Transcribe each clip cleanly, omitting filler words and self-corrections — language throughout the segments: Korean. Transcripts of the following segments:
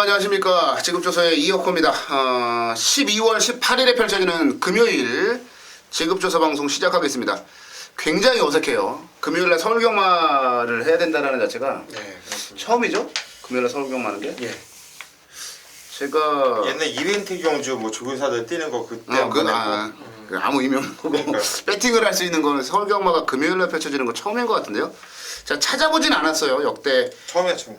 안녕하십니까. 지급조서의 이혁호입니다. 12월 18일에 펼쳐지는 금요일 지급조서 방송 시작하겠습니다. 굉장히 어색해요. 금요일날 서울경마를 해야 된다는 자체가 처음이죠? 금요일날 서울경마하는 게? 예. 제가 옛날 이벤트 경주 뭐 조교사들 뛰는 거 그때 아무 의미 없는 거고 그러니까요. 배팅을 할 수 있는 거는 서울경마가 금요일날 펼쳐지는 거 처음인 것 같은데요. 제가 찾아보진 않았어요. 역대 처음이야 처음.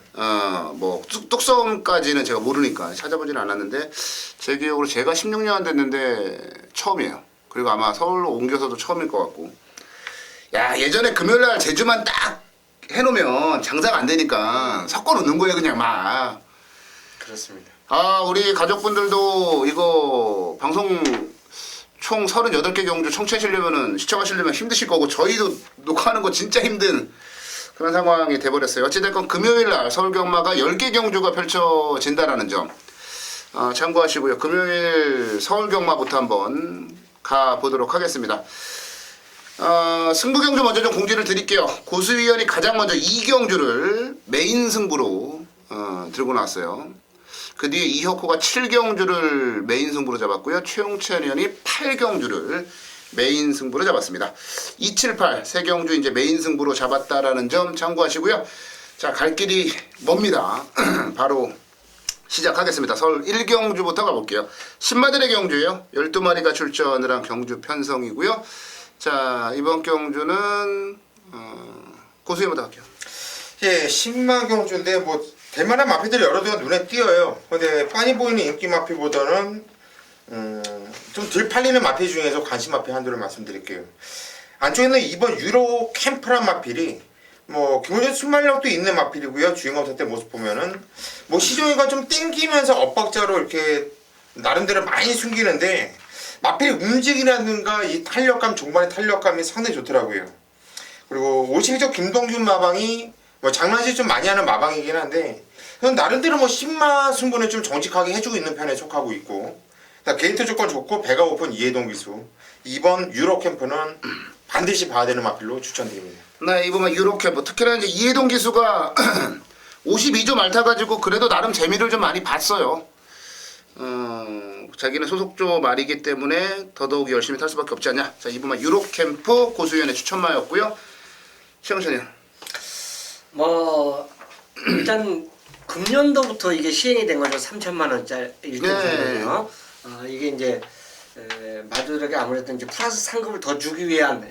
뭐 뚝섬까지는 제가 모르니까 찾아보진 않았는데 제 기억으로 제가 16년 됐는데 처음이에요. 그리고 아마 서울로 옮겨서도 처음일 것 같고. 야, 예전에 금요일날 제주만 딱 해놓으면 장사가 안 되니까 섞어 놓는 거예요, 그냥 막. 그렇습니다. 우리 가족분들도 이거 방송 총 38개 경주 청취하시려면은 시청하시려면 힘드실 거고, 저희도 녹화하는 거 진짜 힘든 그런 상황이 돼버렸어요. 어찌됐건 금요일날 서울경마가 10개 경주가 펼쳐진다라는 점 참고하시고요. 금요일 서울경마부터 한번 가보도록 하겠습니다. 승부경주 먼저 좀 공지를 드릴게요. 고수위원이 가장 먼저 2경주를 메인 승부로 들고 나왔어요. 그 뒤에 이혁호가 7경주를 메인 승부로 잡았고요. 최용찬 의원이 8경주를 메인 승부로 잡았습니다. 278 세 경주 이제 메인 승부로 잡았다라는 점 참고하시고요. 자, 갈 길이 멉니다. 바로 시작하겠습니다. 서울 1경주부터 가볼게요. 신마들의 경주예요. 12마리가 출전을 한 경주 편성이고요. 자, 이번 경주는 고수위원부터 갈게요. 예, 신마 경주인데 뭐 대만한 마피들이 여러 대가 눈에 띄어요. 근데 빤히 보이는 인기 마피보다는 좀 덜 팔리는 마피 중에서 관심 마피 한두를 말씀드릴게요. 안쪽에는 이번 유로 캠프란 마필이 뭐 기본적으로 순발력도 있는 마필이고요. 주인공 때 모습 보면은 뭐 시종이가 좀 땡기면서 엇박자로 이렇게 나름대로 많이 숨기는데 마필의 움직임이라든가 이 탄력감, 종반의 탄력감이 상당히 좋더라고요. 그리고 52적 김동준 마방이 뭐 장난질 좀 많이 하는 마방이긴 한데 나름대로 뭐 신마 승부는 좀 정직하게 해주고 있는 편에 속하고 있고, 게이트 조건 좋고 배가 고픈 이해동 기수, 이번 유로 캠프는 반드시 봐야 되는 마필로 추천드립니다. 네, 이번에 유로 캠프 특히나 이제 이해동 기수가 52조 말 타가지고 그래도 나름 재미를 좀 많이 봤어요. 자기는 소속조 말이기 때문에 더더욱 열심히 탈 수밖에 없지 않냐. 자, 이번에 유로 캠프 고수위원의 추천마였고요. 최영찬이요. 뭐 일단 금년도부터 이게 시행이 된 거죠. 3천만 원짜리 1등이요. 이게 이제 마주들에게 아무래도 이제 플러스 상금을 더 주기 위한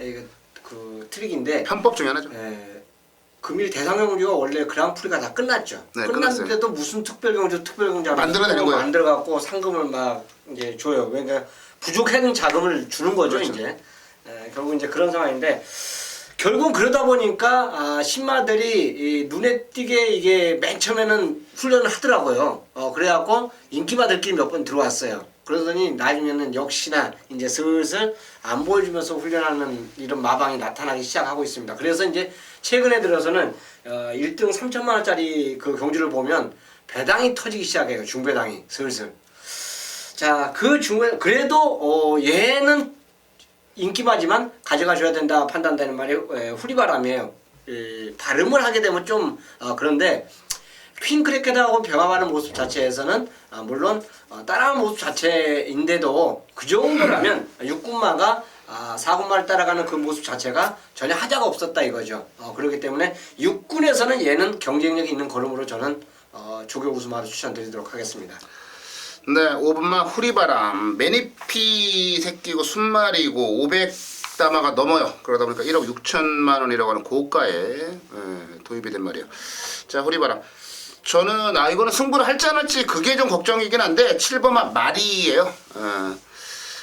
그 트릭인데, 편법 중에 하나죠. 금일 대상경주가 원래 그랑프리가 다 끝났죠. 네, 끝났는데도 무슨 특별경주 만들어내는 거예요. 만들어갖고 상금을 막 이제 줘요. 그러니까 부족한 자금을 주는 거죠. 그렇죠. 이제 결국 이제 그런 상황인데, 결국 그러다 보니까 신마들이 눈에 띄게 이게 맨 처음에는 훈련을 하더라고요. 그래갖고 인기마들끼리 몇 번 들어왔어요. 그러더니 나중에는 역시나 이제 슬슬 안 보여주면서 훈련하는 이런 마방이 나타나기 시작하고 있습니다. 그래서 이제 최근에 들어서는 1등 3천만 원짜리 그 경주를 보면 배당이 터지기 시작해요. 중배당이 슬슬. 자, 그 중배 그래도 얘는 인기마지만 가져가셔야 된다 판단되는 말이 후리바람이에요. 발음을 하게 되면 좀 그런데 퀸크래켓하고 병합하는 모습 자체에서는 물론 따라하는 모습 자체인데도 그 정도라면 육군마가 4군마를 따라가는 그 모습 자체가 전혀 하자가 없었다 이거죠. 그렇기 때문에 육군에서는 얘는 경쟁력이 있는 걸음으로 저는 조교 우수마를 추천드리도록 하겠습니다. 네, 5분마 후리바람, 매니피 새끼고 순말이고 500다마가 넘어요. 그러다 보니까 1억 6천만 원이라고 하는 고가에 도입이 된 말이에요. 자, 후리바람. 저는 이거는 승부를 할지 안 할지 그게 좀 걱정이긴 한데 7번마 말이에요.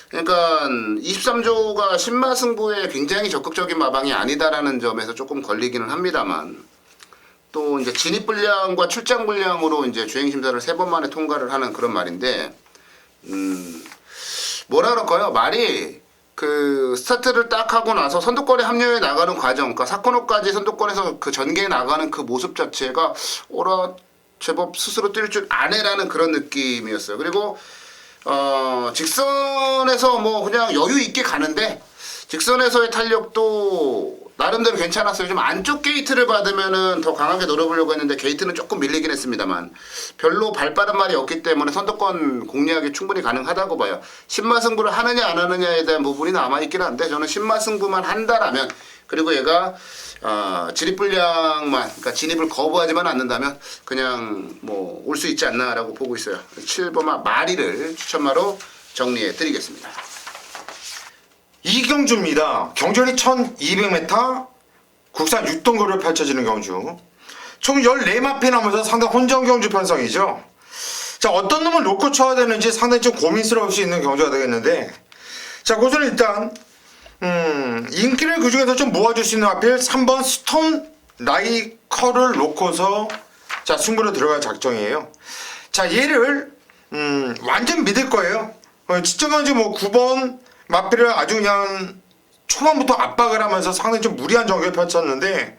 그러니까 23조가 신마 승부에 굉장히 적극적인 마방이 아니다라는 점에서 조금 걸리기는 합니다만, 또 이제 진입 분량과 출장 분량으로 이제 주행 심사를 3번 만에 통과를 하는 그런 말인데, 뭐라 그럴까요? 말이 그 스타트를 딱 하고 나서 선두권에 합류해 나가는 과정, 그러니까 사코노까지 선두권에서 그 전개해 나가는 그 모습 자체가 제법 스스로 뛸 줄 아네라는 그런 느낌이었어요. 그리고 직선에서 뭐 그냥 여유 있게 가는데 직선에서의 탄력도 나름 나름대로 괜찮았어요. 좀 안쪽 게이트를 받으면은 더 강하게 노려보려고 했는데 게이트는 조금 밀리긴 했습니다만 별로 발빠른 말이 없기 때문에 선두권 공략이 충분히 가능하다고 봐요. 신마승부를 하느냐 안 하느냐에 대한 부분이 남아있긴 한데 저는 신마승부만 한다라면 그리고 얘가 진입불량만 그러니까 진입을 거부하지만 않는다면 그냥 뭐 올 수 있지 않나라고 보고 있어요. 7번마 마리를 추천마로 정리해 드리겠습니다. 이경주입니다. 경전이 1200m 국산 6동거를 펼쳐지는 경주. 총 14마피 나오면서 상당히 혼전 경주 편성이죠. 자, 어떤 놈을 놓고 쳐야 되는지 상당히 좀 고민스러울 수 있는 경주가 되겠는데, 자, 그것은 일단 인기를 그 중에서 좀 모아줄 수 있는 마필 3번 스톤 라이커를 놓고서 자, 승부로 들어갈 작정이에요. 자, 얘를 완전 믿을 거예요. 지정한지 뭐 9번 마필을 아주 그냥 초반부터 압박을 하면서 상당히 좀 무리한 전개를 펼쳤는데,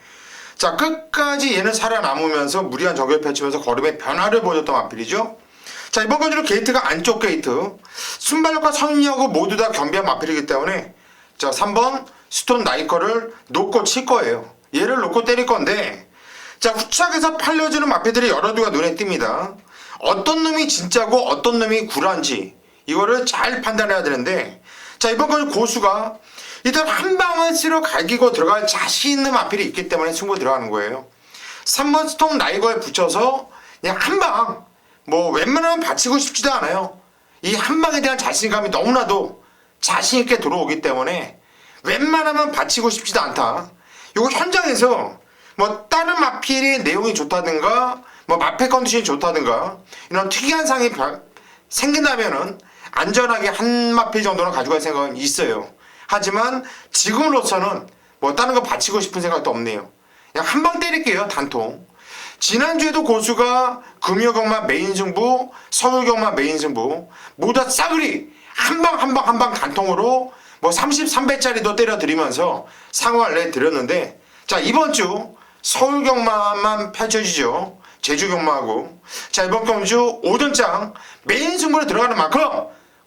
자, 끝까지 얘는 살아남으면서 무리한 전개를 펼치면서 걸음의 변화를 보여줬던 마필이죠. 자, 이번 경주는 게이트가 안쪽 게이트, 순발력과 선력을 모두 다 겸비한 마필이기 때문에 자, 3번 스톤 나이커를 놓고 칠 거예요. 얘를 놓고 때릴 건데, 자, 후착에서 팔려주는 마필들이 여러 두가 눈에 띕니다. 어떤 놈이 진짜고 어떤 놈이 구라인지 이거를 잘 판단해야 되는데, 자, 이번 건 고수가 일단 한 방을 쓸어 갈기고 들어갈 자신 있는 마필이 있기 때문에 승부 들어가는 거예요. 3번 스톤 나이거에 붙여서 그냥 한 방, 뭐 웬만하면 받치고 싶지도 않아요. 이 한 방에 대한 자신감이 너무나도 자신 있게 들어오기 때문에 웬만하면 받치고 싶지도 않다. 요거 현장에서 뭐 다른 마필의 내용이 좋다든가 뭐 마필 컨디션이 좋다든가 이런 특이한 상이 생긴다면은 안전하게 한 마필 정도는 가져갈 생각은 있어요. 하지만 지금으로서는 뭐 다른 거 바치고 싶은 생각도 없네요. 그냥 한 방 때릴게요, 단통. 지난주에도 고수가 금요경마 메인 승부, 서울경마 메인 승부 모두 다 싸그리 한 방 단통으로 뭐 33배짜리도 때려드리면서 상황을 내드렸는데, 자, 이번 주 서울경마만 펼쳐지죠. 제주경마하고. 자, 이번 경주 5등장 메인 승부로 들어가는 만큼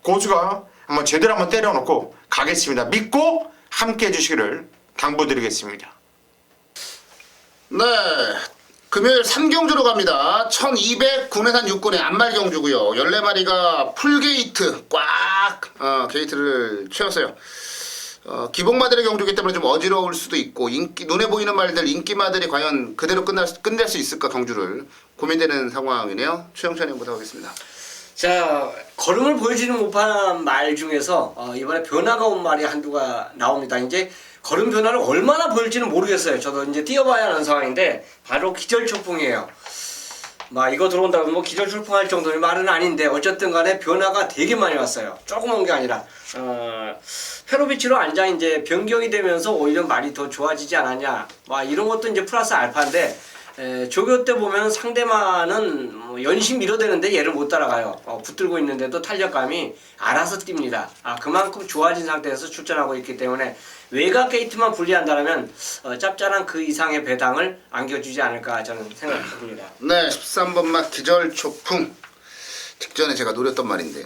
고수가 한번 제대로 한번 때려놓고 가겠습니다. 믿고 함께 해주시기를 당부드리겠습니다. 네, 금요일 3경주로 갑니다. 1200 군해산 6군의 안말경주고요. 14마리가 풀게이트 꽉 게이트를 채웠어요. 기복마들의 경주이기 때문에 좀 어지러울 수도 있고 눈에 보이는 말들 인기마들이 과연 그대로 끝낼 수 있을까 경주를 고민되는 상황이네요. 최영찬 형부터 하겠습니다. 자, 걸음을 보여주는 못한 말 중에서 이번에 변화가 온 말이 한두가 나옵니다. 이제 걸음 변화를 얼마나 보일지는 모르겠어요. 저도 이제 뛰어봐야 하는 상황인데 바로 기절초풍이에요. 막 이거 들어온다고 뭐 기절초풍할 정도의 말은 아닌데 어쨌든 간에 변화가 되게 많이 왔어요. 조금 온 게 아니라 페로비치로 앉아 이제 변경이 되면서 오히려 말이 더 좋아지지 않았냐. 막 이런 것도 이제 플러스 알파인데 조교 때 보면 상대만은 뭐 연신 밀어대는데 얘를 못 따라가요. 붙들고 있는데도 탄력감이 알아서 뜁니다. 그만큼 좋아진 상태에서 출전하고 있기 때문에 외곽 게이트만 분리한다면 짭짤한 그 이상의 배당을 안겨주지 않을까 저는 생각합니다. 네, 13번마 기절초풍. 직전에 제가 노렸던 말인데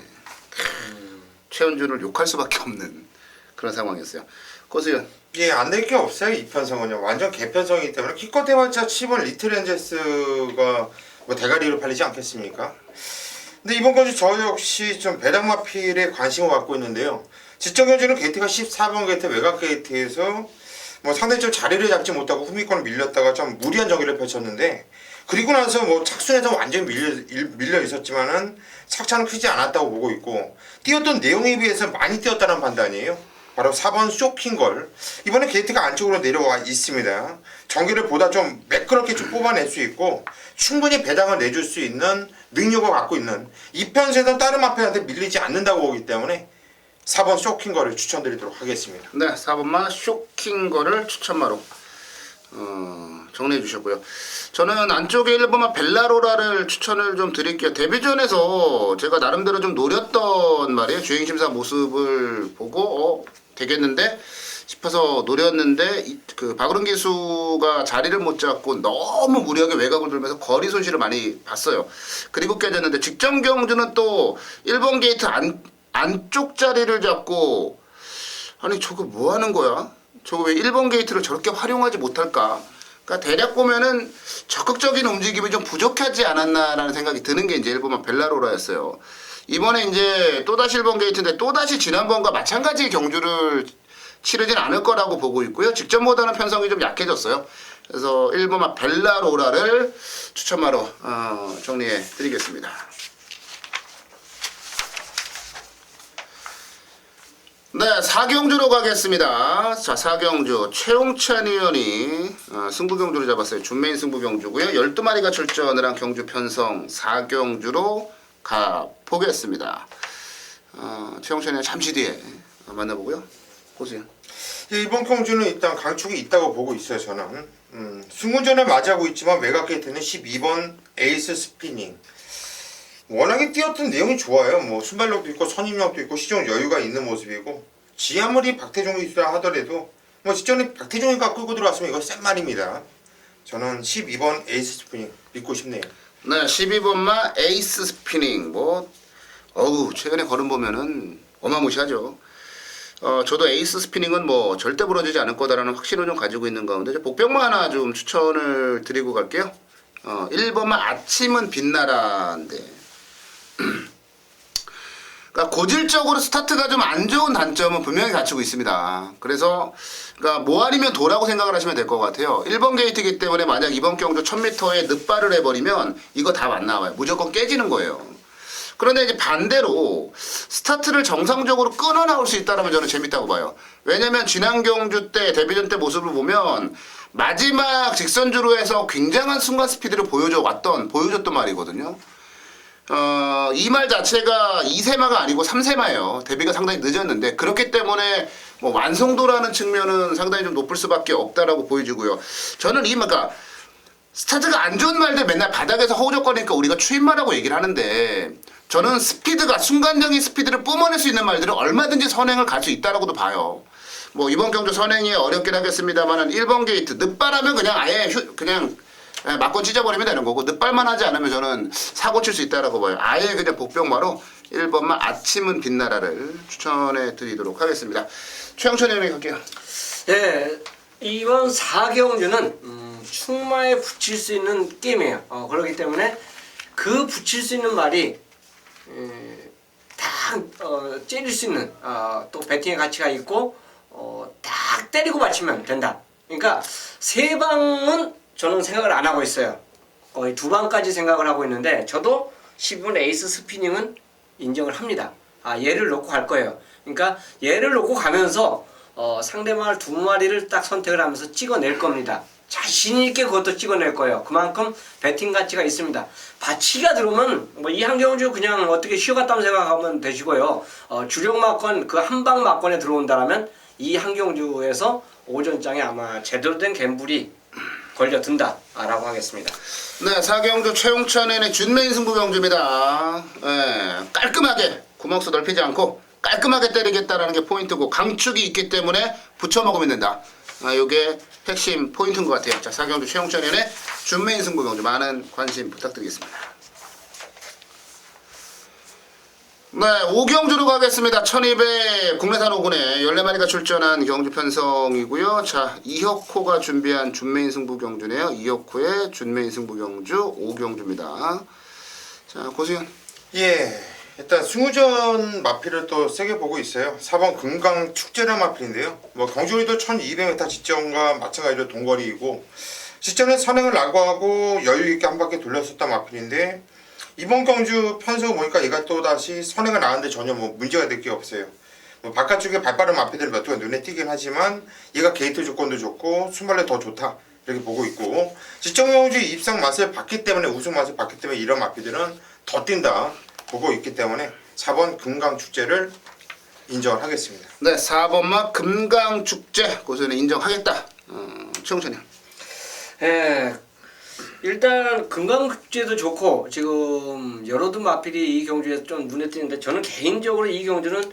최현준을 욕할 수밖에 없는 그런 상황이었어요. 고수연. 예, 안 될 게 없어요. 이 편성은요. 완전 개편성이기 때문에 키껏 해봤자 7번 리틀엔젤스가 뭐 대가리로 팔리지 않겠습니까? 근데 이번 건주 저 역시 좀 배당 마필에 관심을 갖고 있는데요. 지적 현재는 게이트가 14번 게이트 외곽 게이트에서 뭐 상당히 좀 자리를 잡지 못하고 후미권을 밀렸다가 좀 무리한 전개를 펼쳤는데, 그리고 나서 뭐 착순에서 완전히 밀려 있었지만은 착차는 크지 않았다고 보고 있고, 뛰었던 내용에 비해서 많이 뛰었다는 판단이에요. 바로 4번 쇼킹걸. 이번에 게이트가 안쪽으로 내려와 있습니다. 전개를 보다 좀 매끄럽게 좀 뽑아낼 수 있고 충분히 배당을 내줄 수 있는 능력을 갖고 있는, 이 편에서 다른 마필한테 밀리지 않는다고 보기 때문에 4번 쇼킹걸을 추천드리도록 하겠습니다. 네, 4번마 쇼킹거를 추천마로 정리해 주셨고요. 저는 안쪽에 1번마 벨라로라를 추천을 좀 드릴게요. 데뷔전에서 제가 나름대로 좀 노렸던 말이에요. 주행심사 모습을 보고 되겠는데 싶어서 노렸는데 그 박으른 기수가 자리를 못 잡고 너무 무리하게 외곽을 돌면서 거리 손실을 많이 봤어요. 그리고 깨졌는데 직전 경주는 또 1번 게이트 안쪽 자리를 잡고, 아니 저거 뭐 하는 거야? 저거 왜 1번 게이트를 저렇게 활용하지 못할까? 그러니까 대략 보면은 적극적인 움직임이 좀 부족하지 않았나라는 생각이 드는 게 이제 1번만 벨라로라였어요. 이번에 이제 또다시 1번 게이트인데 또다시 지난번과 마찬가지의 경주를 치르진 않을 거라고 보고 있고요. 직전보다는 편성이 좀 약해졌어요. 그래서 1번만 벨라로라를 추천마로 정리해 드리겠습니다. 네, 4경주로 가겠습니다. 자, 4경주 최홍찬 의원이 승부경주를 잡았어요. 준메인 승부경주고요. 12마리가 출전을 한 경주 편성 4경주로 가보겠습니다. 최홍찬 의원 잠시 뒤에 만나보고요. 보세요. 예, 이번 경주는 일단 강축이 있다고 보고 있어요. 저는 승운전을 맞이하고 있지만 외곽 게이트는 12번 에이스 스피닝. 워낙에 뛰었던 내용이 좋아요. 뭐 순발력도 있고 선임력도 있고 시종 여유가 있는 모습이고 지 아무리 박태종이 있다 하더라도 뭐 직전에 박태종이가 끌고 들어왔으면 이거 센 말입니다. 저는 12번 에이스 스피닝 믿고 싶네요. 네, 12번마 에이스 스피닝. 최근에 걸음 보면은 어마무시하죠. 저도 에이스 스피닝은 뭐 절대 부러지지 않을 거다라는 확신을 좀 가지고 있는 가운데 복병마 하나 좀 추천을 드리고 갈게요. 1번마 아침은 빛나라인데 그러니까 고질적으로 스타트가 좀 안 좋은 단점은 분명히 갖추고 있습니다. 그래서 그러니까 뭐 아니면 도라고 생각을 하시면 될 것 같아요. 1번 게이트이기 때문에 만약 이번 경주 1000m에 늑발을 해버리면 이거 다 안 나와요. 무조건 깨지는 거예요. 그런데 이제 반대로 스타트를 정상적으로 끊어 나올 수 있다면 저는 재밌다고 봐요. 왜냐면 지난 경주 때 데뷔전 때 모습을 보면 마지막 직선주로 해서 굉장한 순간 스피드를 보여줬던 말이거든요. 이 말 자체가 2세마가 아니고 3세마예요. 데뷔가 상당히 늦었는데 그렇기 때문에 뭐 완성도라는 측면은 상당히 좀 높을 수밖에 없다라고 보여지고요. 저는 그러니까 스타트가 안 좋은 말들 맨날 바닥에서 허우적거리니까 우리가 추임말하고 얘기를 하는데 저는 스피드가 순간적인 스피드를 뿜어낼 수 있는 말들은 얼마든지 선행을 갈 수 있다라고도 봐요. 뭐 이번 경주 선행이 어렵긴 하겠습니다만은 1번 게이트 늑발하면 그냥 아예 그냥 막고 찢어버리면 되는 거고 늑발만 하지 않으면 저는 사고 칠 수 있다라고 봐요. 아예 그냥 복병마로 1번만 아침은 빛나라를 추천해 드리도록 하겠습니다. 최영천 의원님 갈게요. 네, 이번 4경주는 충마에 붙일 수 있는 게임이에요. 그렇기 때문에 그 붙일 수 있는 말이 딱 째릴 수 있는 또 배팅의 가치가 있고 딱 때리고 맞추면 된다. 그러니까 세 방은 저는 생각을 안 하고 있어요. 거의 두 방까지 생각을 하고 있는데 저도 10분 에이스 스피닝은 인정을 합니다. 얘를 놓고 갈 거예요. 그러니까 얘를 놓고 가면서 상대방을 두 마리를 딱 선택을 하면서 찍어낼 겁니다. 자신 있게 그것도 찍어낼 거예요. 그만큼 배팅 가치가 있습니다. 바치가 들어오면 뭐 이 한경주 그냥 어떻게 쉬어갔다고 생각하면 되시고요. 주력 막권 그 한방 막권에 들어온다라면 이 한경주에서 오전장에 아마 제대로 된 갬블이 걸려든다라고 하겠습니다. 네, 4경주 최홍찬의 준메인 승부 경주입니다. 깔끔하게 구멍수 넓히지 않고 깔끔하게 때리겠다라는 게 포인트고 강축이 있기 때문에 붙여 먹으면 된다. 요게 핵심 포인트인 것 같아요. 자, 4경주 최홍찬의 준메인 승부 경주 많은 관심 부탁드리겠습니다. 네, 5경주로 가겠습니다. 1200 국내산 5군에 14마리가 출전한 경주 편성이고요. 자, 이혁호가 준비한 준메인 승부 경주네요. 이혁호의 준메인 승부 경주 5경주입니다. 자, 고수현. 예, 일단 승우전 마필을 또 세게 보고 있어요. 4번 금강 축제란 마필인데요. 뭐 경주리도 1200m 직전과 마찬가지로 동거리이고 직전에 선행을 낙오하고 여유 있게 한 바퀴 돌렸었던 마필인데 이번 경주 편성을 보니까 얘가 또 다시 선행을 나왔는데 전혀 뭐 문제가 될 게 없어요. 뭐 바깥쪽에 발빠른 마필들 몇 개가 눈에 띄긴 하지만 얘가 게이트 조건도 좋고 순발력 더 좋다 이렇게 보고 있고 직전 경주 입상 맛을 봤기 때문에 우승 맛을 봤기 때문에 이런 마필들은 더 뛴다 보고 있기 때문에 4번 금강축제를 인정을 하겠습니다. 네, 4번마 금강축제 고수현은 인정하겠다. 최홍찬이. 예. 일단 금강축제도 좋고 지금 여러두 마필이 이 경주에서 좀 눈에 띄는데 저는 개인적으로 이 경주는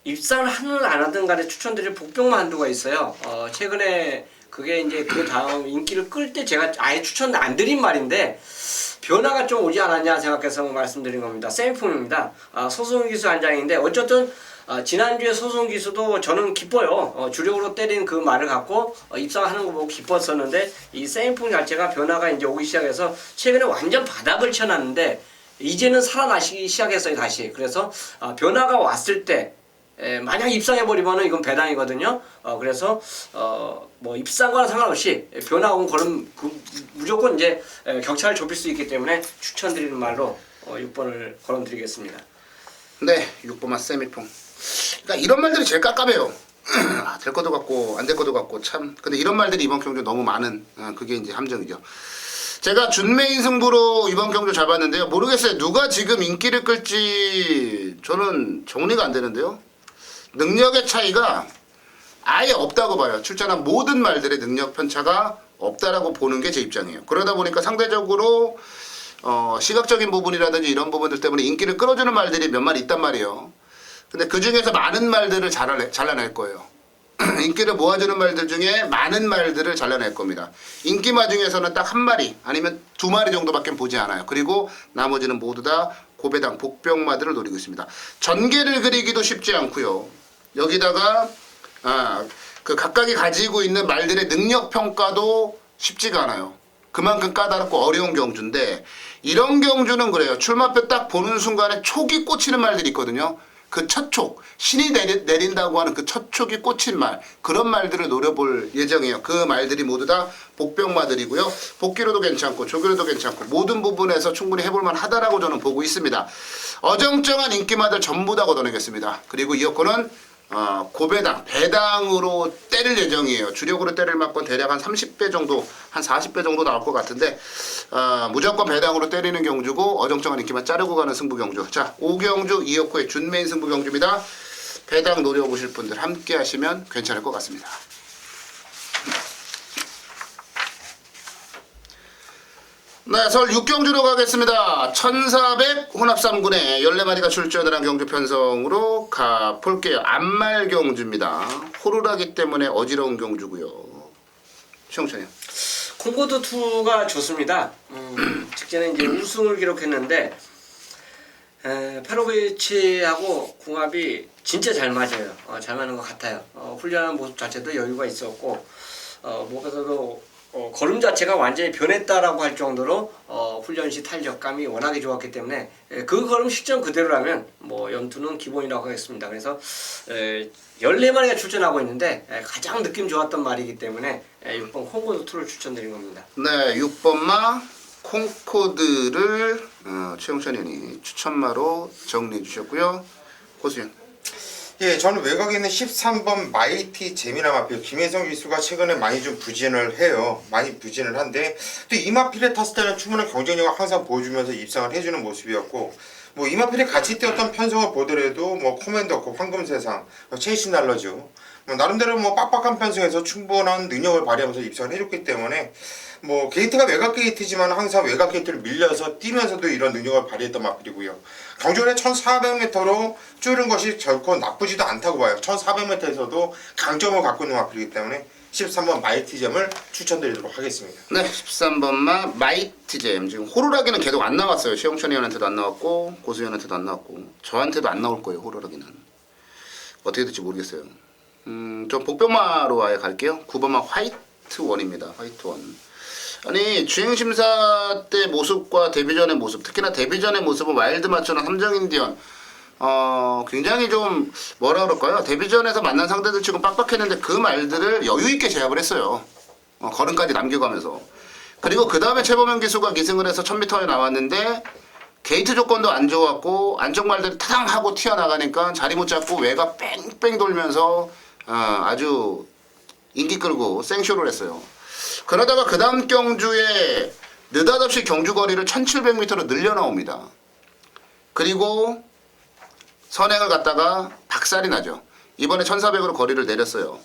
입상을 하든 안 하든 간에 추천드릴 복병마 한두가 있어요. 최근에 그게 이제 그 다음 인기를 끌 때 제가 아예 추천 안 드린 말인데 변화가 좀 오지 않았냐 생각해서 말씀드린 겁니다. 세미폼입니다. 소승 기수 한 장인데 어쨌든 지난주에 소송 기수도 저는 기뻐요. 주력으로 때린 그 말을 갖고 입상하는 거 보고 기뻤었는데 이 세인풍 자체가 변화가 이제 오기 시작해서 최근에 완전 바닥을 쳐놨는데 이제는 살아나시기 시작했어요 다시. 그래서 변화가 왔을 때 만약 입상해버리면은 이건 배당이거든요. 그래서 뭐 입상과는 상관없이 변화 온 거는 무조건 이제 격차를 좁힐 수 있기 때문에 추천드리는 말로 6번을 거론드리겠습니다. 네, 6번만 세미풍. 그러니까 이런 말들이 제일 깝깝해요. 될 것도 같고 안 될 것도 같고 참. 근데 이런 말들이 이번 경주 너무 많은 그게 이제 함정이죠. 제가 준메인 승부로 이번 경주 잡았는데요. 모르겠어요. 누가 지금 인기를 끌지 저는 정리가 안 되는데요. 능력의 차이가 아예 없다고 봐요. 출전한 모든 말들의 능력 편차가 없다라고 보는 게 제 입장이에요. 그러다 보니까 상대적으로 시각적인 부분이라든지 이런 부분들 때문에 인기를 끌어주는 말들이 몇 마리 있단 말이에요. 근데 그 중에서 많은 말들을 잘라낼 거예요. 인기를 모아주는 말들 중에 많은 말들을 잘라낼 겁니다. 인기마 중에서는 딱 한 마리 아니면 두 마리 정도밖에 보지 않아요. 그리고 나머지는 모두 다 고배당 복병마들을 노리고 있습니다. 전개를 그리기도 쉽지 않고요. 여기다가 그 각각이 가지고 있는 말들의 능력 평가도 쉽지가 않아요. 그만큼 까다롭고 어려운 경주인데 이런 경주는 그래요. 출마표 딱 보는 순간에 촉이 꽂히는 말들이 있거든요. 그 첫 촉, 신이 내린다고 하는 그 첫 촉이 꽂힌 말, 그런 말들을 노려볼 예정이에요. 그 말들이 모두 다 복병마들이고요. 복기로도 괜찮고 조기로도 괜찮고 모든 부분에서 충분히 해볼만 하다라고 저는 보고 있습니다. 어정쩡한 인기마들 전부 다 걷어내겠습니다. 그리고 이어코는 고배당, 배당으로 때릴 예정이에요. 주력으로 때릴 만큼 대략 한 30배 정도, 한 40배 정도 나올 것 같은데 무조건 배당으로 때리는 경주고 어정쩡한 인기만 자르고 가는 승부 경주. 자, 5경주 이어코의 준메인 승부 경주입니다. 배당 노려보실 분들 함께 하시면 괜찮을 것 같습니다. 네, 설 6경주로 가겠습니다. 1400 혼합 3군에 14마리가 출전을 한 경주 편성으로 가볼게요. 안말 경주입니다. 호루라기 때문에 어지러운 경주고요. 최영찬이요. 콩고드2가 좋습니다. 직전에 이제 우승을 기록했는데 페로비치하고 궁합이 진짜 잘 맞아요. 잘 맞는 것 같아요. 훈련하는 모습 자체도 여유가 있었고 무엇보다도 걸음 자체가 완전히 변했다라고 할 정도로 훈련 시 탄력감이 워낙에 좋았기 때문에 그 걸음 실전 그대로라면 뭐 연투는 기본이라고 하겠습니다. 그래서 14마리가 출전하고 있는데 가장 느낌 좋았던 말이기 때문에 6번 콩고드2를 추천드린 겁니다. 네, 6번마 콩코드를 최영찬 의원이 추천마로 정리해 주셨고요. 고수현. 예, 저는 외곽에 있는 13번 마이티 재미남 마필 김혜성 기수가 최근에 많이 좀 부진을 해요. 많이 부진을 한데 또 이 마필에 탔을 때는 충분한 경쟁력을 항상 보여주면서 입상을 해주는 모습이었고 뭐 이 마필이 같이 뛰었던 편성을 보더라도 뭐 코맨더급 황금세상 체이시 날러죠. 뭐 나름대로 뭐 빡빡한 편성에서 충분한 능력을 발휘하면서 입상을 해줬기 때문에 뭐 게이트가 외곽 게이트지만 항상 외곽 게이트를 밀려서 뛰면서도 이런 능력을 발휘했던 마필이고요. 경주에 1400m로 쭈른 것이 결코 나쁘지도 않다고 봐요. 1400m에서도 강점을 갖고 있는 마필이기 때문에 13번 마이티잼을 추천드리도록 하겠습니다. 네, 13번마 마이티잼. 지금 호루라기는 계속 안 나왔어요. 최영찬 의원한테도 안 나왔고 고수현한테도 안 나왔고 저한테도 안 나올 거예요. 호루라기는 어떻게 될지 모르겠어요. 좀 복병마로 아예 갈게요. 9번마 화이트원입니다. 화이트원. 아니 주행심사 때 모습과 데뷔전의 모습, 특히나 데뷔전의 모습은 와일드 마처럼 함정인디언 굉장히 좀 뭐라 그럴까요? 데뷔전에서 만난 상대들 치고 빡빡했는데 그 말들을 여유있게 제압을 했어요. 걸음까지 남겨가면서. 그리고 그 다음에 최범현 기수가 기승을 해서 1000m에 나왔는데 게이트 조건도 안 좋았고 안쪽 말들이 타당하고 튀어나가니까 자리 못 잡고 외곽 뺑뺑 돌면서 아주 인기 끌고 생쇼를 했어요. 그러다가 그 다음 경주에 느닷없이 경주 거리를 1700m로 늘려나옵니다. 그리고 선행을 갔다가 박살이 나죠. 이번에 1400으로 거리를 내렸어요.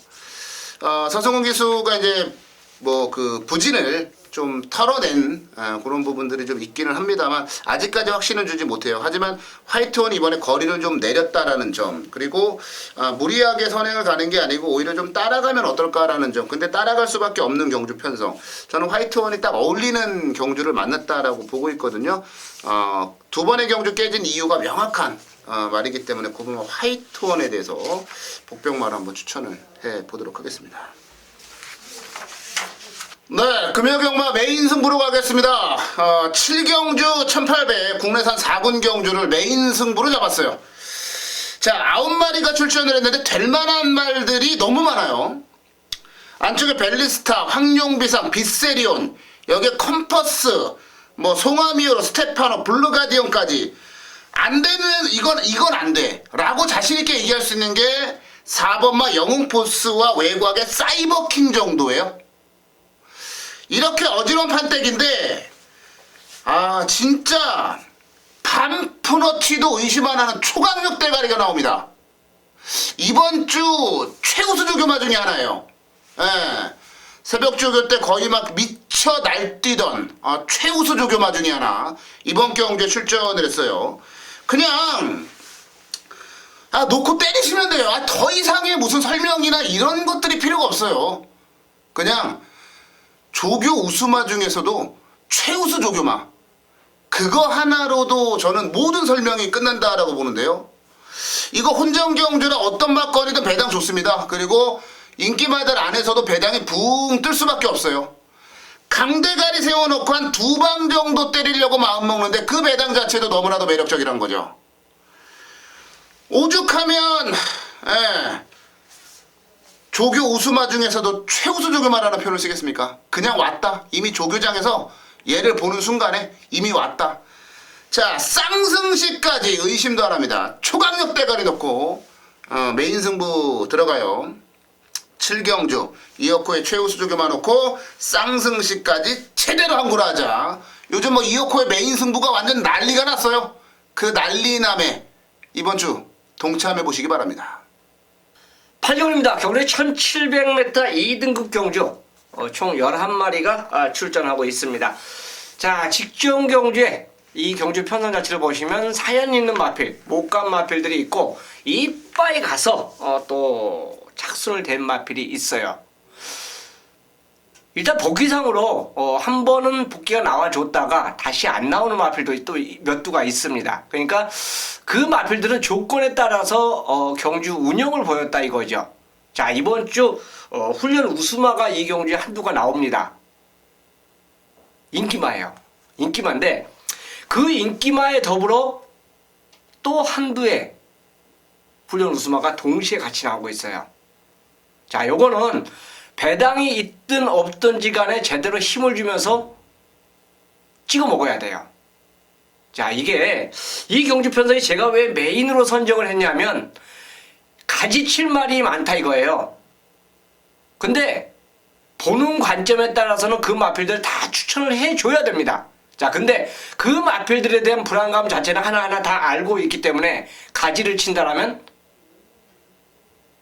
서승훈 기수가 이제 뭐 그 부진을 좀 털어낸 그런 부분들이 좀 있기는 합니다만 아직까지 확신은 주지 못해요. 하지만 화이트원이 이번에 거리를 좀 내렸다라는 점, 그리고 무리하게 선행을 가는 게 아니고 오히려 좀 따라가면 어떨까라는 점. 근데 따라갈 수밖에 없는 경주 편성. 저는 화이트원이 딱 어울리는 경주를 만났다라고 보고 있거든요. 두 번의 경주 깨진 이유가 명확한 말이기 때문에 그 부분 화이트원에 대해서 복병말 한번 추천을 해 보도록 하겠습니다. 네, 금요경마 메인 승부로 가겠습니다. 7경주 1800 국내산 4군 경주를 메인 승부로 잡았어요. 자, 9마리가 출전을 했는데 될만한 말들이 너무 많아요. 안쪽에 벨리스타, 황룡비상, 비세리온, 여기에 컴퍼스, 뭐 송아미오로, 스테파노, 블루가디언까지 안 되는 이건 안 돼 라고 자신있게 얘기할 수 있는 게 4번마 영웅포스와 외곽의 사이버킹 정도예요. 이렇게 어지러운 판때기인데 진짜 반푸너티도 의심 안 하는 초강력 대가리가 나옵니다. 이번 주 최우수 조교마 중에 하나예요. 예. 새벽 조교 때 거의 막 미쳐 날뛰던 최우수 조교마 중에 하나 이번 경주에 출전을 했어요. 그냥 놓고 때리시면 돼요. 더 이상의 무슨 설명이나 이런 것들이 필요가 없어요. 그냥 조교 우수마 중에서도 최우수 조교마 그거 하나로도 저는 모든 설명이 끝난다라고 보는데요. 이거 혼전경주나 어떤 막걸리든 배당 좋습니다. 그리고 인기마들 안에서도 배당이 붕 뜰 수밖에 없어요. 강대가리 세워놓고 한 2방 정도 때리려고 마음먹는데 그 배당 자체도 너무나도 매력적이란 거죠. 오죽하면 조교 우수마 중에서도 최우수 조교마라는 표현을 쓰겠습니까? 그냥 왔다. 이미 조교장에서 얘를 보는 순간에 이미 왔다. 자, 쌍승시까지 의심도 안 합니다. 초강력 대가리 넣고 메인 승부 들어가요. 7경주 이어코의 최우수 조교마 놓고 쌍승시까지 제대로 항구를 하자. 요즘 뭐 이어코의 메인 승부가 완전 난리가 났어요. 그 난리남에 이번 주 동참해 보시기 바랍니다. 8경주입니다. 경주 1700m 2등급 경주 총 11마리가 출전하고 있습니다. 자, 직전 경주에 이 경주 편성 자체를 보시면 사연 있는 마필, 목감 마필들이 있고 이빠이 가서 또 착순을 댄 마필이 있어요. 일단 복귀상으로 한 번은 복귀가 나와줬다가 다시 안 나오는 마필도 또 몇 두가 있습니다. 그러니까 그 마필들은 조건에 따라서 경주 운영을 보였다 이거죠. 자, 이번 주 훈련 우수마가 이 경주에 한두가 나옵니다. 인기마예요. 인기마인데 그 인기마에 더불어 또 한두의 훈련 우수마가 동시에 같이 나오고 있어요. 자, 요거는 배당이 있든 없든지 간에 제대로 힘을 주면서 찍어 먹어야 돼요. 자, 이게 이 경주 편성이 제가 왜 메인으로 선정을 했냐면 가지칠 말이 많다 이거예요. 근데 보는 관점에 따라서는 그 마필들 다 추천을 해줘야 됩니다. 자, 근데 그 마필들에 대한 불안감 자체는 하나하나 다 알고 있기 때문에 가지를 친다라면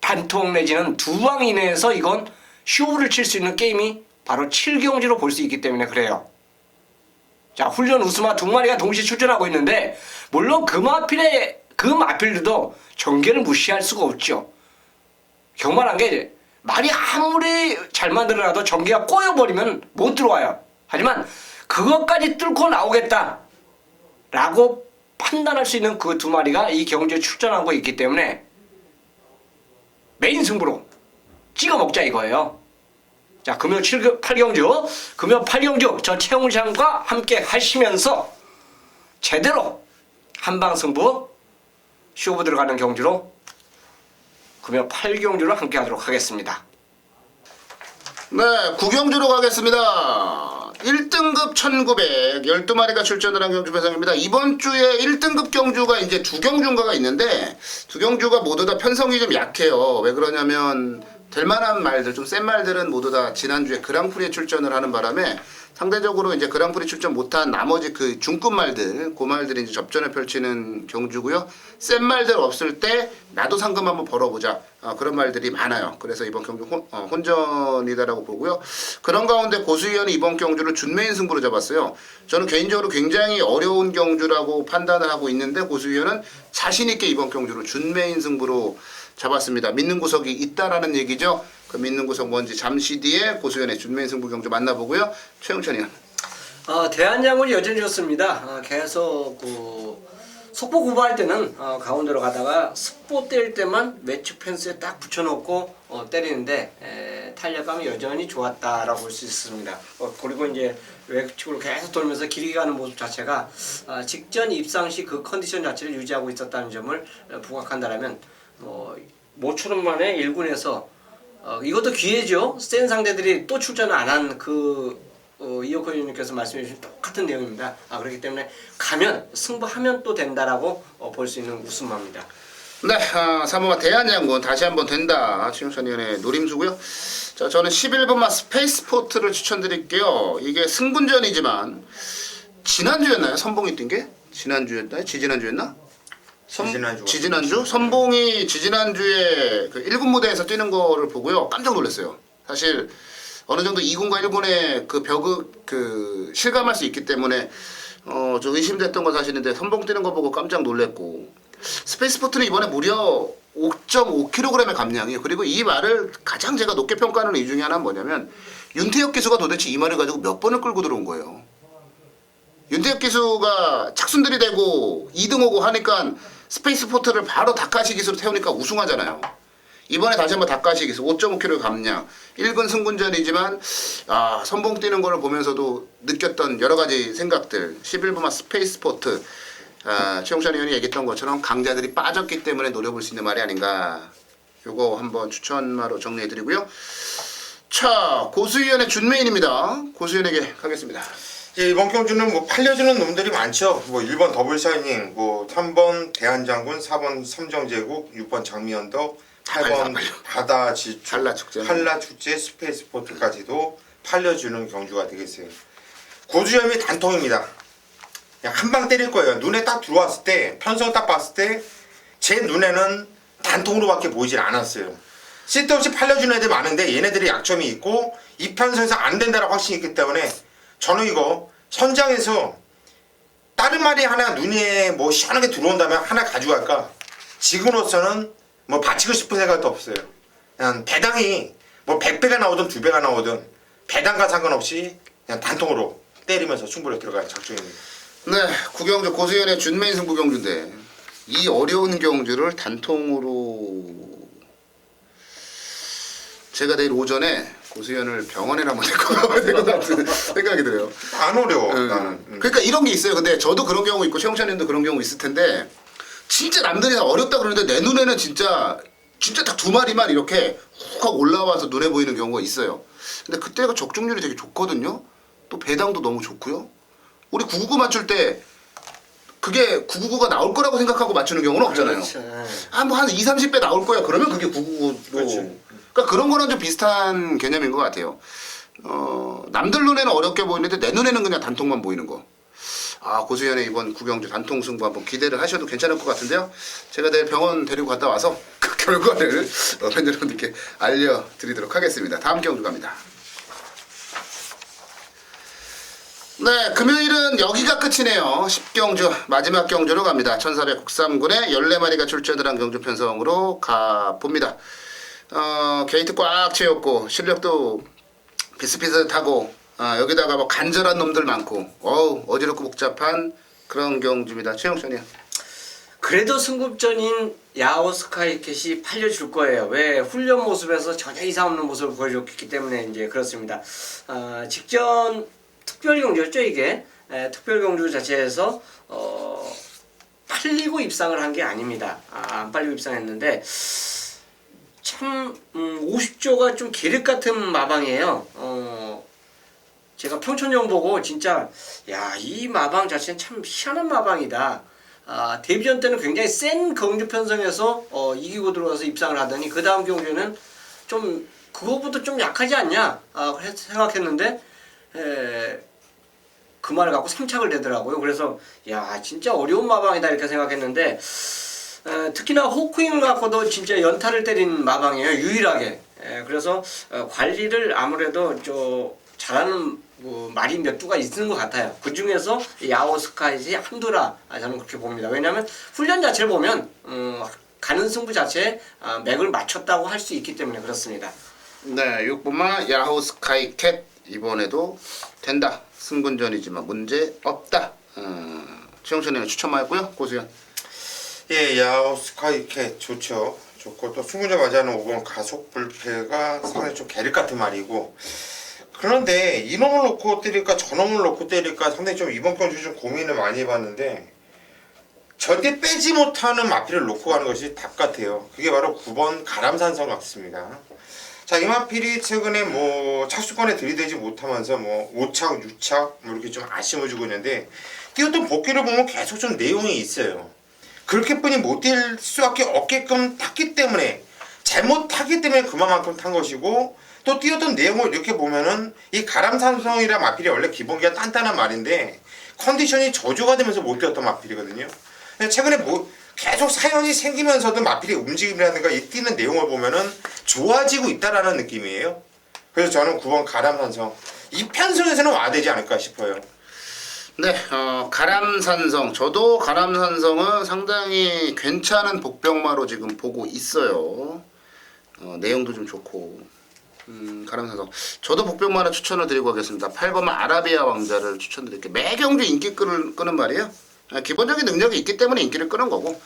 단통 내지는 2방 이내에서 이건 쇼를 칠 수 있는 게임이 바로 7경주로 볼 수 있기 때문에 그래요. 자, 훈련 우수마 2마리가 동시에 출전하고 있는데 물론 그 마필들도 전개를 무시할 수가 없죠. 경만한 게 말이 아무리 잘 만들어놔도 전개가 꼬여버리면 못 들어와요. 하지만 그것까지 뚫고 나오겠다 라고 판단할 수 있는 그 2마리가 이 경주에 출전하고 있기 때문에 메인 승부로 찍어 먹자 이거예요. 자, 금요 8경주, 금요 8경주 저 최홍장과 함께 하시면서 제대로 한방 승부 쇼부 들어가는 경주로 금요 8경주로 함께 하도록 하겠습니다. 네, 9경주로 가겠습니다. 1등급 1900 12마리가 출전을 한 경주 배상입니다. 이번 주에 1등급 경주가 이제 2경주인가가 있는데 2경주가 모두 다 편성이 좀 약해요. 왜 그러냐면 될만한 말들, 좀 센 말들은 모두 다 지난주에 그랑프리에 출전을 하는 바람에 상대적으로 이제 그랑프리 출전 못한 나머지 그 중급 말들, 그 말들이 이제 접전을 펼치는 경주고요. 센 말들 없을 때 나도 상금 한번 벌어보자. 그런 말들이 많아요. 그래서 이번 경주 혼전이다라고 보고요. 그런 가운데 고수위원이 이번 경주를 준메인 승부로 잡았어요. 저는 개인적으로 굉장히 어려운 경주라고 판단을 하고 있는데 고수위원은 자신있게 이번 경주를 준메인 승부로 잡았습니다. 믿는 구석이 있다라는 얘기죠. 그 믿는 구석 뭔지 잠시 뒤에 고수연의 준메인 승부 경주 만나보고요. 최영찬이요. 대한장군이 여전히 좋습니다. 계속 속보 구보할 때는 가운데로 가다가 습보 때릴 때만 외측 펜스에 딱 붙여놓고 때리는데 탄력감이 여전히 좋았다라고 볼 수 있습니다. 그리고 이제 외측으로 계속 돌면서 길게 가는 모습 자체가 직전 입상 시 그 컨디션 자체를 유지하고 있었다는 점을 부각한다라면 모처럼 만에 1군에서 이것도 기회죠. 센 상대들이 또 출전을 안 한 이호커 의원님께서 말씀해 주신 똑같은 내용입니다. 그렇기 때문에 가면 승부하면 또 된다라고 볼 수 있는 우승마입니다. 네, 사모가 대한양군 다시 한번 된다. 최용찬 의원의 노림수고요. 자, 저는 11번마 스페이스포트를 추천드릴게요. 이게 승분전이지만 지난주였나요? 선봉이 뛴 게? 지난주였나요? 지지난주였나? 지지난주? 선봉이 지지난주에 그 1군 무대에서 뛰는 거를 보고요. 깜짝 놀랐어요. 사실 어느 정도 2군과 1군의 그 실감할 수 있기 때문에 좀 의심됐던 건 사실인데 선봉 뛰는 거 보고 깜짝 놀랐고 스페이스포트는 이번에 무려 5.5kg의 감량이에요. 그리고 이 말을 가장 제가 높게 평가하는 이유 중에 하나는 뭐냐면 윤태혁 기수가 도대체 이 말을 가지고 몇 번을 끌고 들어온 거예요. 윤태혁 기수가 착순들이 되고 2등 오고 하니까 스페이스포트를 바로 다카시 기수로 태우니까 우승하잖아요. 이번에 다시 한번 다카시 기수 5.5kg 감량 1군 승군전이지만 선봉 뛰는 거를 보면서도 느꼈던 여러 가지 생각들 11번마 스페이스포트 최용찬 의원이 얘기했던 것처럼 강자들이 빠졌기 때문에 노려볼 수 있는 말이 아닌가 요거 한번 추천마로 정리해드리고요. 자 고수위원의 준메인입니다. 고수위원에게 가겠습니다. 이번 경주는 뭐 팔려주는 놈들이 많죠. 뭐 1번 더블샤이닝, 뭐 3번 대한장군, 4번 삼정제국, 6번 장미언덕, 8번 바다지축, 한라축제, 스페이스포트까지도 팔려주는 경주가 되겠어요. 고수염이 단통입니다. 그냥 한 방 때릴 거예요. 눈에 딱 들어왔을 때 편성 딱 봤을 때 제 눈에는 단통으로밖에 보이질 않았어요. 쓸데없이 팔려주는 애들 많은데 얘네들이 약점이 있고 이 편성에서 안 된다라고 확신이 있기 때문에 저는 이거 선장에서 다른 말이 하나 눈에 뭐 시원하게 들어온다면 하나 가져갈까? 지금으로서는 뭐 바치고 싶은 생각도 없어요. 그냥 배당이 뭐 100배가 나오든 2배가 나오든 배당과 상관없이 그냥 단통으로 때리면서 승부를 들어갈 작정입니다. 네, 구경주 고수위원의 준메인 승부 경주인데 이 어려운 경주를 단통으로 제가 내일 오전에 고수위원을 병원에 한번 데리고 가야 될 것 같은 생각이 들어요. 안 어려워. 나는. 그러니까 이런 게 있어요. 근데 저도 그런 경우 있고 최용찬 님도 그런 경우 있을 텐데 진짜 남들이 다 어렵다 그러는데 내 눈에는 진짜 딱 2마리만 이렇게 훅 하고 올라와서 눈에 보이는 경우가 있어요. 근데 그때가 적중률이 되게 좋거든요. 또 배당도 너무 좋고요. 우리 999 맞출 때 그게 999가 나올 거라고 생각하고 맞추는 경우는 없잖아요. 뭐 한 2, 30배 나올 거야. 그러면 그게 999로. 그러니까 그런 거랑 좀 비슷한 개념인 것 같아요. 남들 눈에는 어렵게 보이는데 내 눈에는 그냥 단통만 보이는 거. 고수위원의 이번 구경주 단통 승부 한번 기대를 하셔도 괜찮을 것 같은데요. 제가 내일 병원 데리고 갔다 와서 그 결과를 팬 여러분들께 알려드리도록 하겠습니다. 다음 경주 갑니다. 네, 금요일은 여기가 끝이네요. 10경주 마지막 경주로 갑니다. 1400 국삼군에 14마리가 출전을 한 경주 편성으로 가봅니다. 게이트 꽉 채웠고 실력도 비슷비슷하고 여기다가 뭐 간절한 놈들 많고 어지럽고 복잡한 그런 경주입니다. 최영찬이요. 그래도 승급전인 야오 스카이캣이 팔려줄 거예요. 왜? 훈련 모습에서 전혀 이상 없는 모습을 보여줬기 때문에 이제 그렇습니다. 직전 특별 경주였죠 이게. 특별 경주 자체에서 팔리고 입상을 한 게 아닙니다. 안 팔리고 입상했는데 참 50조가 좀 계륵 같은 마방이에요. 제가 평촌형 보고 진짜 이 마방 자체는 참 희한한 마방이다. 데뷔전 때는 굉장히 센 경주 편성에서 이기고 들어와서 입상을 하더니 그 다음 경주에는 좀 그거보다 좀 약하지 않냐 생각했는데 그 말을 갖고 3착을 내더라고요. 그래서 진짜 어려운 마방이다 이렇게 생각했는데 특히나 호크윙을 갖고도 진짜 연타를 때린 마방이에요. 유일하게. 그래서 관리를 아무래도 잘하는 말이 몇 두가 있는 것 같아요. 그 중에서 야오 스카이이 한두라 저는 그렇게 봅니다. 왜냐하면 훈련 자체를 보면 가는 승부 자체에 맥을 맞췄다고 할 수 있기 때문에 그렇습니다. 네, 6번마 야호 스카이캣 이번에도 된다. 승군전이지만 문제 없다. 최영찬이는 추천만 했고요. 고수현. 예, 야오스카 이케 좋죠. 좋고 또 수문자 맞이하는 5번 가속 불패가 상당히 좀 계륵 같은 말이고. 그런데 이놈을 놓고 때릴까 저놈을 놓고 때릴까 상당히 좀 이번 경주 좀 고민을 많이 해봤는데 절대 빼지 못하는 마필을 놓고 가는 것이 답 같아요. 그게 바로 9번 가람산성 같습니다. 자, 이 마필이 최근에 뭐 착수권에 들이대지 못하면서 뭐 5착, 6착 뭐 이렇게 좀 아쉬움을 주고 있는데 뛰었던 복귀를 보면 계속 좀 내용이 있어요. 그렇게뿐이 못 뛸 수밖에 없게끔 탔기 때문에 잘못 탔기 때문에 그만큼 탄 것이고 또 뛰었던 내용을 이렇게 보면은 이 가람산성이라 마필이 원래 기본기가 단단한 말인데 컨디션이 저조가 되면서 못 뛰었던 마필이거든요. 근데 최근에 뭐 계속 사연이 생기면서도 마필의 움직임이라든가 이 뛰는 내용을 보면은 좋아지고 있다라는 느낌이에요. 그래서 저는 9번 가람산성 이 편성에서는 와야 되지 않을까 싶어요. 네, 가람산성. 저도 가람산성은 상당히 괜찮은 복병마로 지금 보고 있어요. 내용도 좀 좋고. 가람산성. 저도 복병마를 추천을 드리고 가겠습니다. 8번 아라비아 왕자를 추천드릴게요. 매경주 인기 끄는 말이에요. 기본적인 능력이 있기 때문에 인기를 끄는 거고.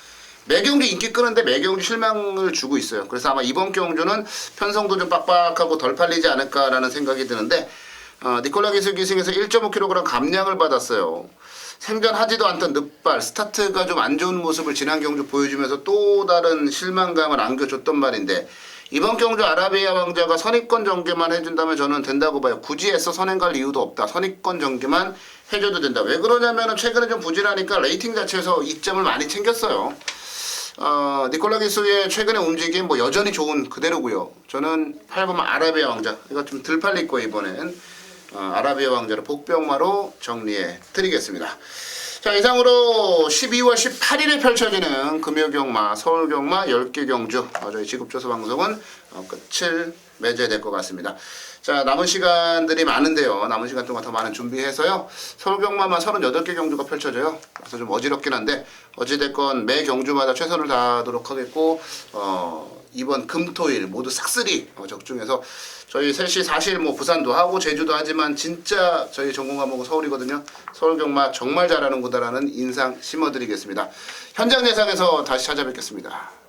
매경주 인기 끄는데 매경주 실망을 주고 있어요. 그래서 아마 이번 경주는 편성도 좀 빡빡하고 덜 팔리지 않을까라는 생각이 드는데 니콜라 기승에서 1.5kg 감량을 받았어요. 생전하지도 않던 늑발, 스타트가 좀 안 좋은 모습을 지난 경주 보여주면서 또 다른 실망감을 안겨줬던 말인데 이번 경주 아라비아 왕자가 선입권 전개만 해준다면 저는 된다고 봐요. 굳이 애써 선행 갈 이유도 없다. 선입권 전개만 해줘도 된다. 왜 그러냐면은 최근에 좀 부진하니까 레이팅 자체에서 이점을 많이 챙겼어요. 니콜라 기수의 최근의 움직임 뭐 여전히 좋은 그대로고요. 저는 8번 아라비아 왕자 이거 좀 덜 팔릴 거예요 이번엔. 아라비아 왕자를 복병마로 정리해 드리겠습니다. 자, 이상으로 12월 18일에 펼쳐지는 금요경마, 서울경마 10개 경주 저희 지급조서 방송은 끝을 맺어야 될 것 같습니다. 자, 남은 시간들이 많은데요. 남은 시간 동안 더 많은 준비해서요. 서울경마만 38개 경주가 펼쳐져요. 그래서 좀 어지럽긴 한데 어찌됐건 매 경주마다 최선을 다하도록 하겠고 이번 금토일 모두 싹쓸이 적중해서 저희 셋이 사실 뭐 부산도 하고 제주도 하지만 진짜 저희 전공 과목은 서울이거든요. 서울경마 정말 잘하는 구다라는 인상 심어드리겠습니다. 현장 예상에서 다시 찾아뵙겠습니다.